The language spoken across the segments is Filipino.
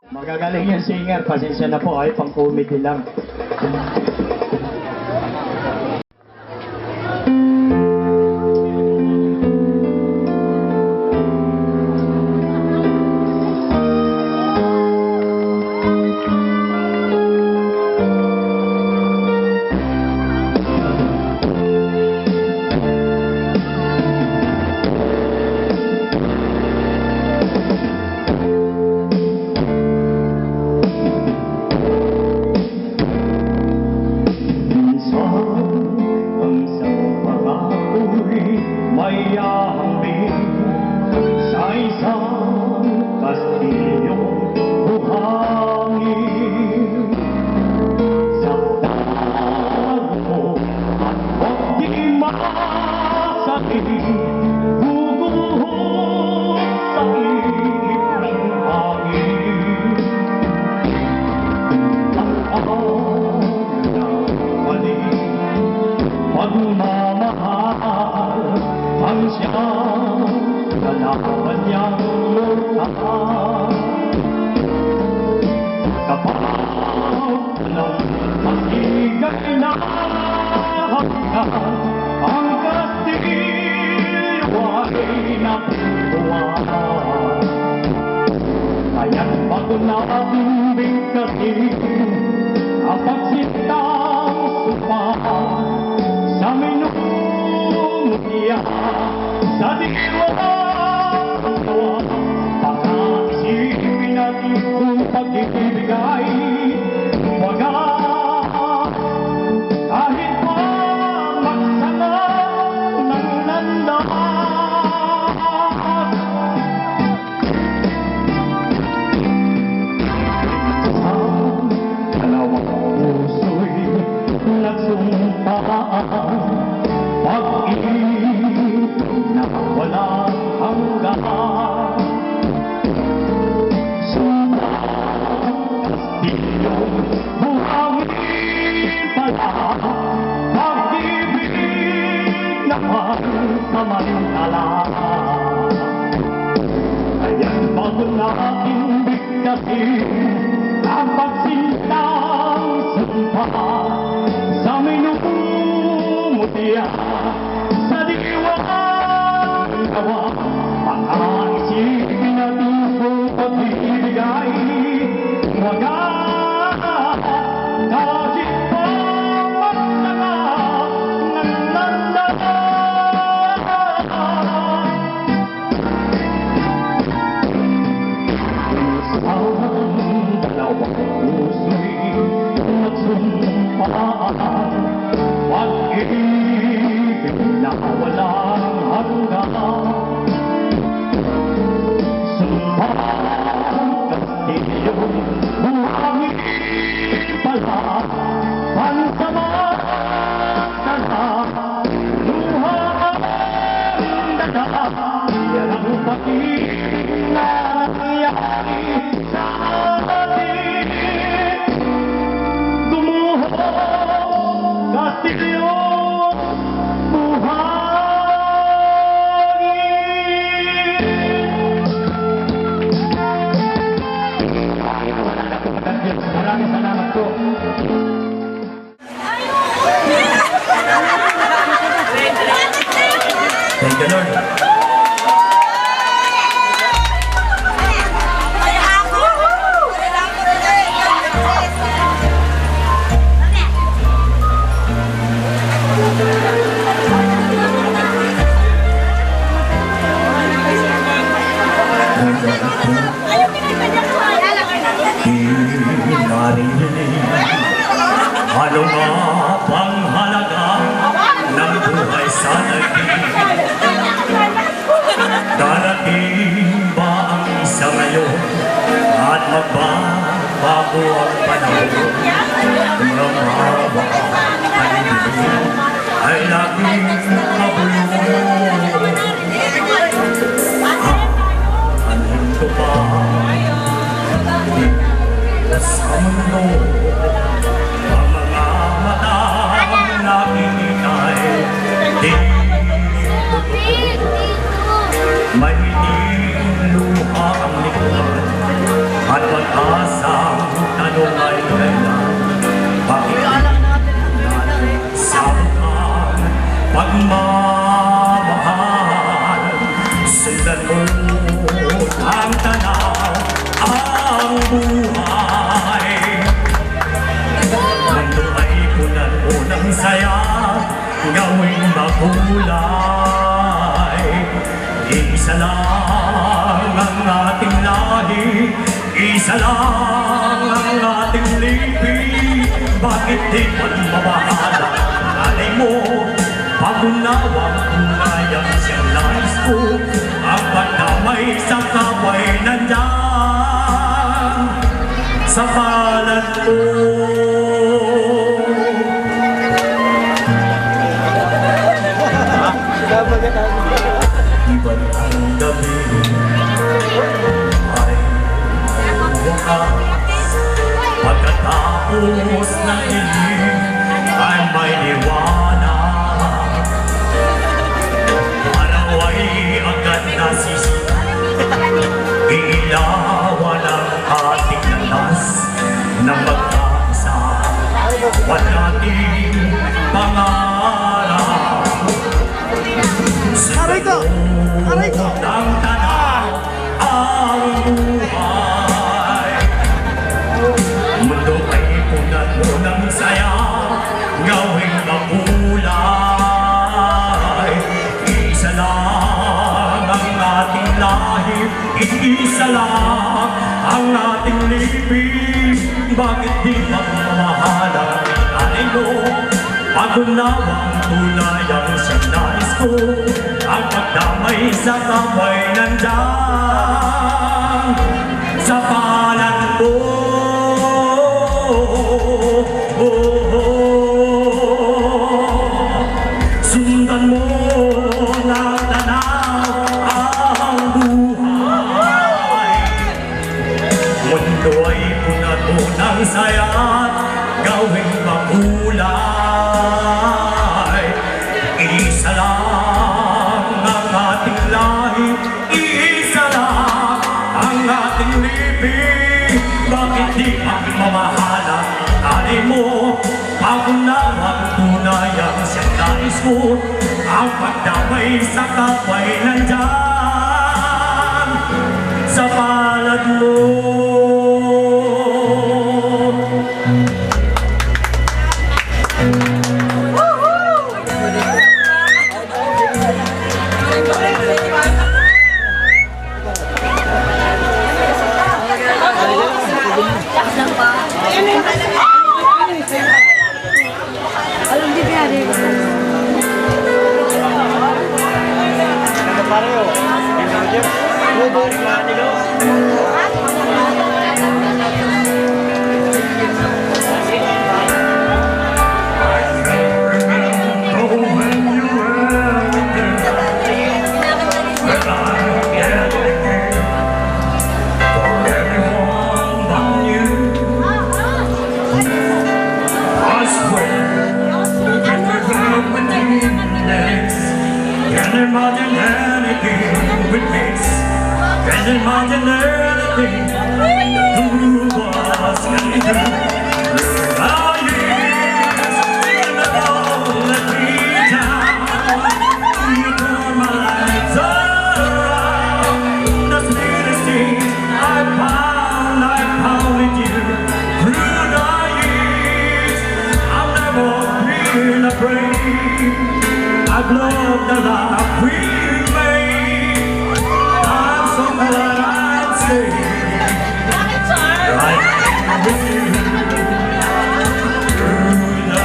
Magagaling yung singer, pasensya na po ay pang comedy lang. Pagmamahal ang siyang kalaban niyang lutaan. Kapag anong masigay na hanggang ang kastilyo ay naputuan. Kaya't bago natin bigkasin ang pagsintang sumpah sa minumutya sa diwang tawa. Baka isipin natin kung pag-ibigay wagas kahit pa magsama ng landas. Sa dalawang puso'y nagsumpaan pag-ibig na walang hanggan. Sumpah kastilyong buhangin pala, pag-ibig naman samantala. Kaya't bago natin bigkasin ang pagsintang sumpah sa minumutya sa diwang tawa. Baka isipin natin kung pag-ibigay wagas kahit pa magsama ng landas. Ang dalawang puso'y nagsumpaan pag-ibig na walang hanggan. Sumpah kastilyong buhangin pala, pansamantala, luha ang dada. Yan ang pag-ibig na nangyari sa atin. Gumuho kastilyong buhangin. Maraming salamat po. Thank you, Lord. Ano nga bang halaga ng buhay sa naging? Darating ba ang isa ngayon at magbabago ang panahon? Ang mahaba paligid ay laging kabulong. Anong ito ba sa mundo? May luha ang likod at pag-asa Sundan mo ang tanaw, ang buhay. Mundo ay punan mo ng saya, gawing makulay. Isa lang ang ating lahi, isa lang ang ating lipi. Bakit di man mabahala nanay mo? Pag-unawang tunay ang siyang nais ko, ang pagdamay sa kapay nandyan sa palad mo. Iba't ang gabi ay wakas, pagkatapos ng dilim ay may liwanag. Araw ay agad nasisita, iilawan ang ating landas ng magkaisa, walating pangarap. Aray ko! Aray ko! Ng tanaw ang buhay. Mundo ay punan mo ng saya, gawing makulay. Isa lang ang ating lahi, isa lang ang ating lipi. Bakit di magmamahalan nanay mo? Pag-unawang tunay ang siyang nais ko, ang pagdamay sa kapay nandyan sa palad mo. Sundan mo na tanaw ang buhay. Mundo ay punan mo ng saya, gawing makulay. Isa lang ang ating lahi, isa lang ang ating lipi. Bakit di magmamahala nanay mo? Pag-unawang tunay ang siyang nais ko, ang pagdamay sa kapay nandyan sa palad mo. Alam di biyari. Imagine anything with me. Can't imagine anything the two of us can do. Our years never let me down. You turn my lights around. The sweetest thing I found with you. Through the years, I've never been afraid. I've loved the life we made. I'm so glad I'd say right with you through the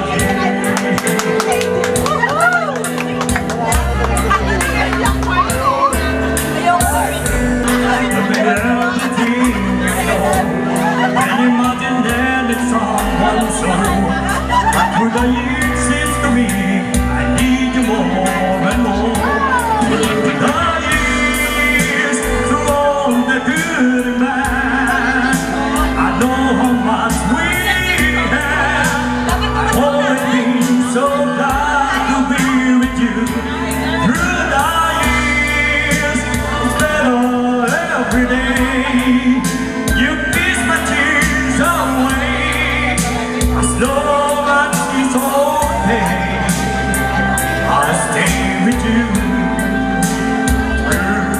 years. Everything you know, can imagine that it's someone so. Through the years, seems to me I need you more and more. Through the years, through all the good and bad, I know how much we have. I've always been so glad to be with you. Through the years, it's better every day. You kiss my tears away. As long as it's okay, I'll stay with you through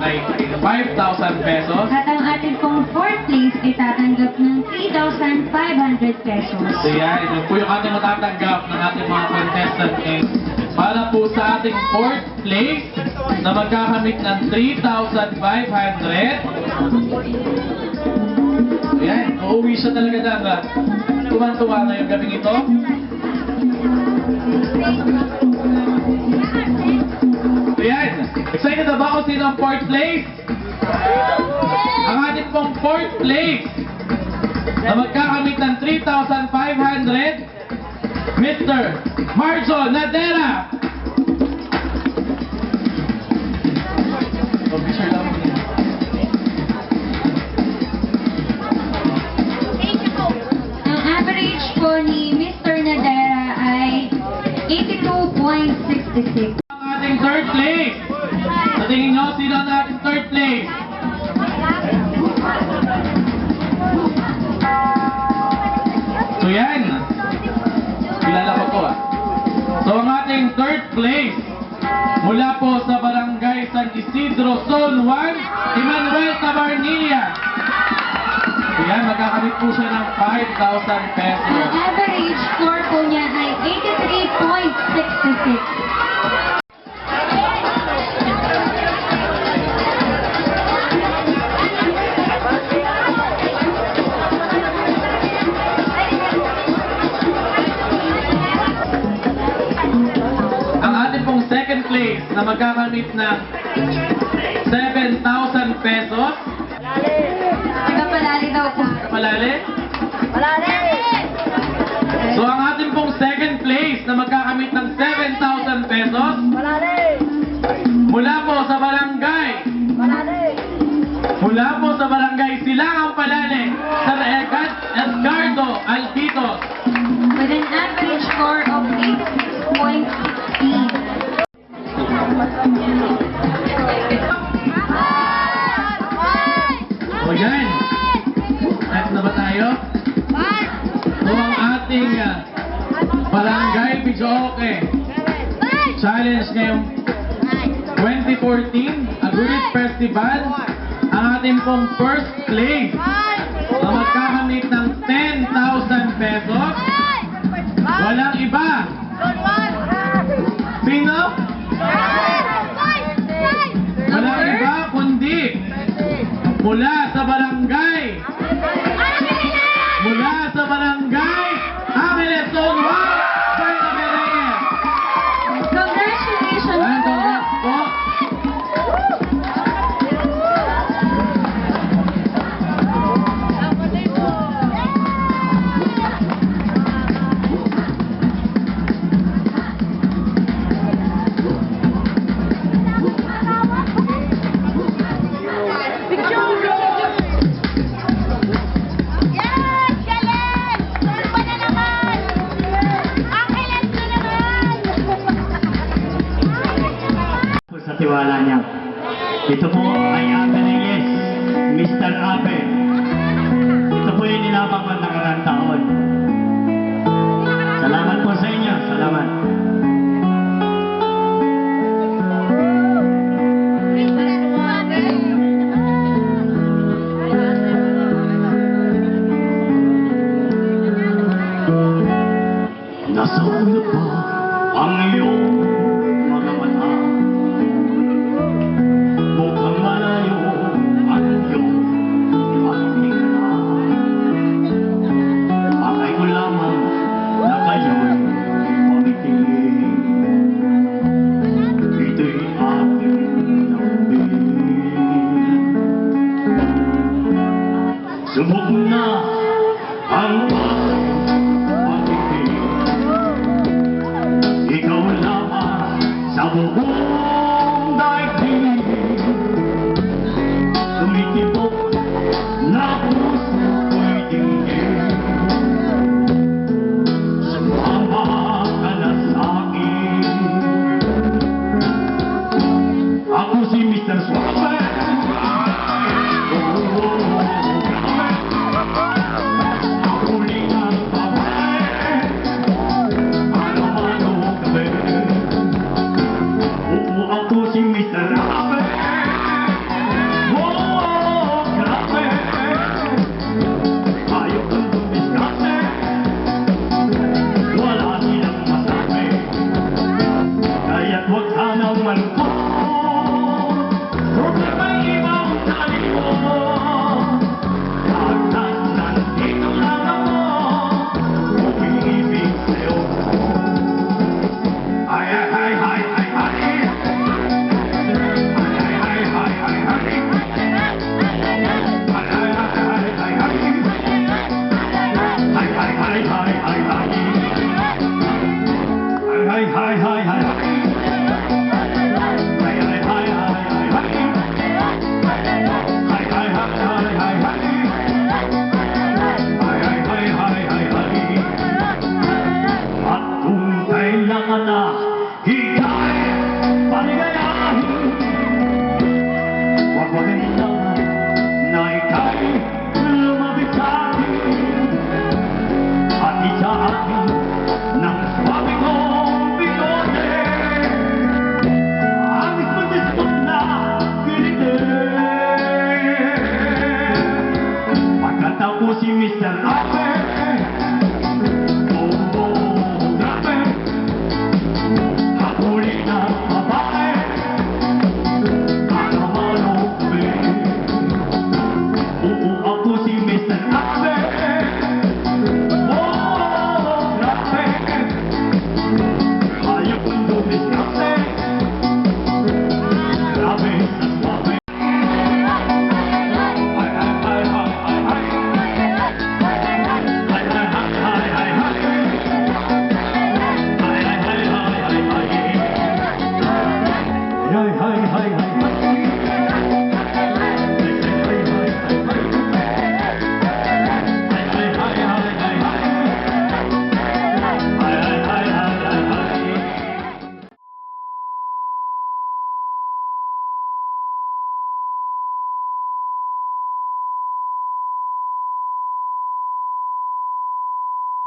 ay 5,000 pesos. At ang ating pong fourth place ay tatanggap ng 3,500 pesos. So yan, ito po yung ating matatanggap ng ating mga contestant ngayon. Para po sa ating fourth place na magkakamit ng 3,500. So yan, uuwi siya talaga dapat. Tuwan-tuwa ngayong gabing ito. So yan, excited na ba kung sino ang fourth place? Ang ating pong fourth place na magkakamit ng 3,500, Mr. Marjo Nadera. Picture lang mo niya. Ang average po ni Mr. Nadera ay 82.66. Ang ating third place. Sa tingin nyo, sino ang ating third place? So yan. Kilala ko to ah. So ang ating third place mula po sa Barangay San Isidro, Zone 1, Emmanuel Tabarnilla. So yan, magkakamit po siya ng 5,000 pesos. Ang average score po niya ay 83.66. Ang ating pong second place na magkakamit ng 7,000 pesos. Nagapalali daw po. Kapalali? So ang ating pong second place na magkakamit ng 7,000 pesos. Mula po sa barangay. Mula po sa barangay Silangang Palale. Sa Edgardo Albitos. With an average score of 86.16. O yan. Next na ba tayo? So ang ating Barangay Bijoke Challenge ngayong 2014 Agulit Festival. Ang ating pong first place na magkakamit ng 10,000 pesos. Walang iba. Sino? Walang iba kundi mula sa barangay Angeles Zone 1, Berna Reyes. Congratulations Ayan, po! congrats po. Sa tiwala niya. Ito po ay Abe Reyes, Mr. Abe. Ito po yung nilabang ng nakarang taon. Salamat po sa inyo. Salamat. Nasa ulo ko ang iyong mga mata. Mukhang malayo ang iyong pagtingala. Akay ko lamang na kayo'y pangiti. Ito'y aking nambing. Subok na ang pagtingin. Ikaw lamang sa buong